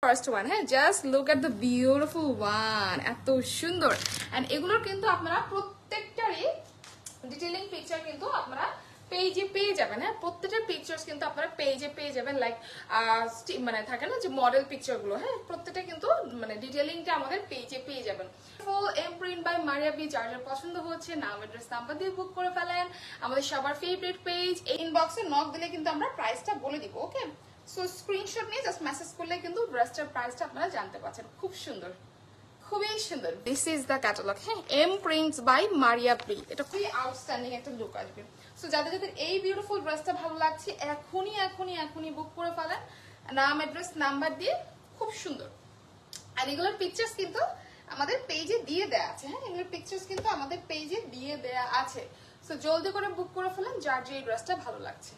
First one, হ্যাঁ, just look at the beautiful one, এত সুন্দর। এন্ড এগুলোর কিন্তু আপনারা প্রত্যেকটারই ডিটেইলিং পিকচার কিন্তু আপনারা পেজে পেয়ে যাবেন। হ্যাঁ, প্রত্যেকটা পিকচার্স কিন্তু আপনারা পেজে পেয়ে যাবেন, লাইক মানে থাকে না যে মডেল পিকচার গুলো, হ্যাঁ, প্রত্যেকটা কিন্তু মানে ডিটেইলিংটা আমাদের পেজে পেয়ে যাবেন। ফুল এমপ্রিন্ট বাই মারিয়া বি। যার যার পছন্দ হচ্ছে নাম অ্যাড্রেস নাম্বার দিয়ে বুক করে ফেলেন। আমাদের সবার ফেভারিট পেজ। এই ইনবক্সে নক দিলে কিন্তু আমরা প্রাইসটা বলে দিব। ওকে, সো স্ক্রিনশট নিয়ে জাস্ট মেসেজ করলে কিন্তু ড্রেসটার প্রাইসটা আপনারা জানতে পারছেন। খুব সুন্দর, খুবই সুন্দর। দিস ইজ দ্য ক্যাটালগ, হ্যাঁ, এম প্রিন্টস বাই মারিয়া প্রি। এটা খুবই আউটস্ট্যান্ডিং একটা লুক আসবে। সো যাদের যাদের এই বিউটিফুল ড্রেসটা ভালো লাগছে এখনই বুক করে ফেলেন নাম অ্যাড্রেস নাম্বার দিয়ে। খুব সুন্দর। আর এগুলোর পিকচার্স কিন্তু আমাদের পেজে দিয়ে দেয়া আছে। হ্যাঁ, এগুলোর পিকচার্স কিন্তু আমাদের পেজে দিয়ে দেয়া আছে। সো জলদি করে বুক করে ফেলেন যার যে ড্রেসটা ভালো লাগছে।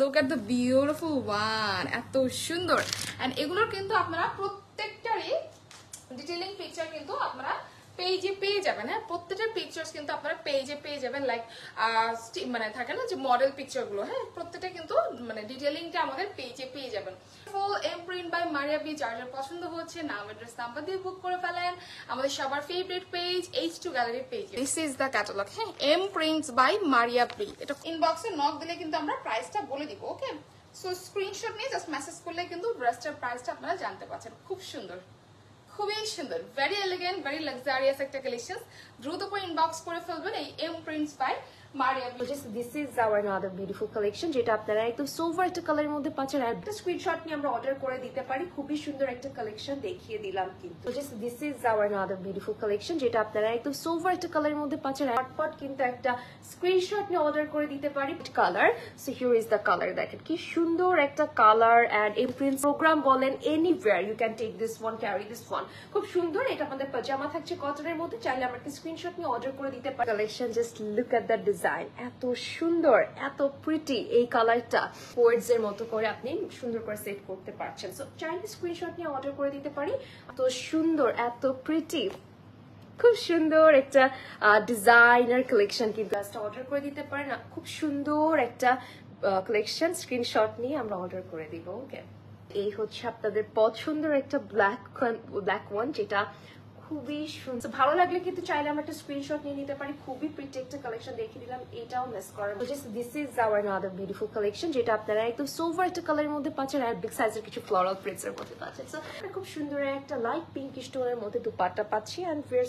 Look at the beautiful one, এত সুন্দর। এন্ড এগুলোর কিন্তু আপনারা প্রত্যেকটারই ডিটেইলিং পিকচার কিন্তু আপনারা পেজে পেয়ে যাবেন। হ্যাঁ, প্রত্যেকটা পিকচার্স কিন্তু আপনারা পেজে পেয়ে যাবেন, লাইক মানে থাকে না যে মডেল পিকচার গুলো, হ্যাঁ, প্রত্যেকটা কিন্তু মানে ডিটেইলিংটা আমাদের পেজে পেয়ে যাবেন। ফুল এমপ্রিন্ট বাই মারিয়া বি। যার যার পছন্দ হচ্ছে নাম অ্যাড্রেস নাম্বার দিয়ে বুক করে ফেলেন। আমাদের সবার favourite page H2 gallery page. This is the catalogue, হ্যাঁ, M prints by Maria B. এটা ইনবক্সে নক দিলে কিন্তু আমরা প্রাইসটা বলে দিব। ওকে, সো স্ক্রিনশট নিয়ে জাস্ট মেসেজ করলে কিন্তু ড্রেসটার প্রাইসটা আপনারা জানতে পারছেন। খুব সুন্দর, খুবই সুন্দর, ভেরি এলিগেন্ট, ভেরি লাক্সারিয়াস একটা কালেকশন। দ্রুত করে ইনবক্স করে ফেলবেন এই M prints by Maria B. This is our another beautiful collection যেটা আপনারা একদম সোভার একটা কালারের মধ্যে পাচ্ছেন। আর একটা স্ক্রিনশট নিয়ে আমরা অর্ডার করে দিতে পারি। খুবই সুন্দর একটা কালেকশন দেখিয়ে দিলাম কিন্তু। This is our another beautiful collection যেটা আপনারা একদম সোভার একটা কালারের মধ্যে পাচ্ছেন। হটপট কিন্তু একটা স্ক্রিনশট নিয়ে অর্ডার করে দিতে পারি। Colour, so here is the colour. দেখেন কি সুন্দর একটা কালার। এন্ড ইমপ্রিন্ট প্রোগ্রাম বলেন anywhere you can take this one, carry this one. খুব সুন্দর। এটা আমাদের পাজামা থাকছে কটনের মধ্যে। চাইলে আমরা একটা স্ক্রিনশট নিয়ে অর্ডার করে দিতে পারি। Collection just look at the design, এত সুন্দর, এত প্রিটি। এই কালারটা কোয়ার্ডস এর মতো করে আপনি সুন্দর করে সেট করতে পারছেন। সো চাইলে স্ক্রিনশট নিয়ে অর্ডার করে দিতে পারি। এত সুন্দর, এত প্রিটি, খুব সুন্দর একটা ডিজাইনার কালেকশন কিন্তু অর্ডার করে দিতে পারেন। খুব সুন্দর একটা কালেকশন। স্ক্রিনশট নিয়ে আমরা অর্ডার করে দিব। ওকে, এই হচ্ছে আপনাদের পছন্দের একটা ব্ল্যাক ওয়ান যেটা খুবই সুন্দর। ভালো লাগলে কিন্তু চাইলে আমরা একটা স্ক্রিনশট নিয়ে নিতে পারি। খুবই প্রিটি একটা কালেকশন দেখিয়ে দিলাম, এটাও মিস করার। This is our another beautiful collection যেটা আপনারা একদম সোভার একটা কালারের মধ্যে পাচ্ছেন। আর বিগ সাইজের কিছু ফ্লোরাল প্রিন্টস এর মধ্যে পাচ্ছেন। সো খুব সুন্দর একটা লাইট পিঙ্ক স্টোনের মধ্যে দুপাট্টা পাচ্ছি। And we are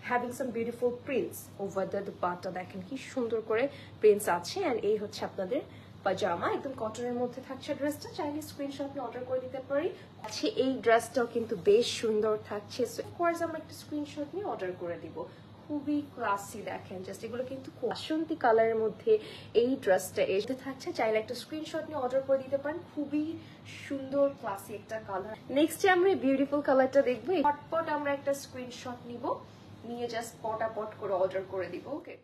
having some beautiful prints over the dupatta. দেখেন কি সুন্দর করে প্রিন্টস আছে। এন্ড এই হচ্ছে আপনাদের পাজামা, একদম কটনের মধ্যে থাকছে ড্রেসটা। চাইলে স্ক্রিনশট নিয়ে অর্ডার করে দিতে পারি। আচ্ছা, এই ড্রেসটাও কিন্তু বেশ সুন্দর থাকছে। সো কোর্স আমরা একটা স্ক্রিনশট নিয়ে অর্ডার করে দিব। খুবই ক্লাসি। দেখেন জাস্ট এগুলো কিন্তু বাসন্তী কালারের মধ্যে এই ড্রেসটা এসে থাকছে। চাইলে একটা স্ক্রিনশট নিয়ে অর্ডার করে দিতে পারেন। খুবই সুন্দর ক্লাসি একটা কালার। নেক্সট আমরা বিউটিফুল কালারটা দেখবো। হটপট আমরা একটা স্ক্রিনশট নিব, নিয়ে জাস্ট পটাপট করে অর্ডার করে দিব। ওকে।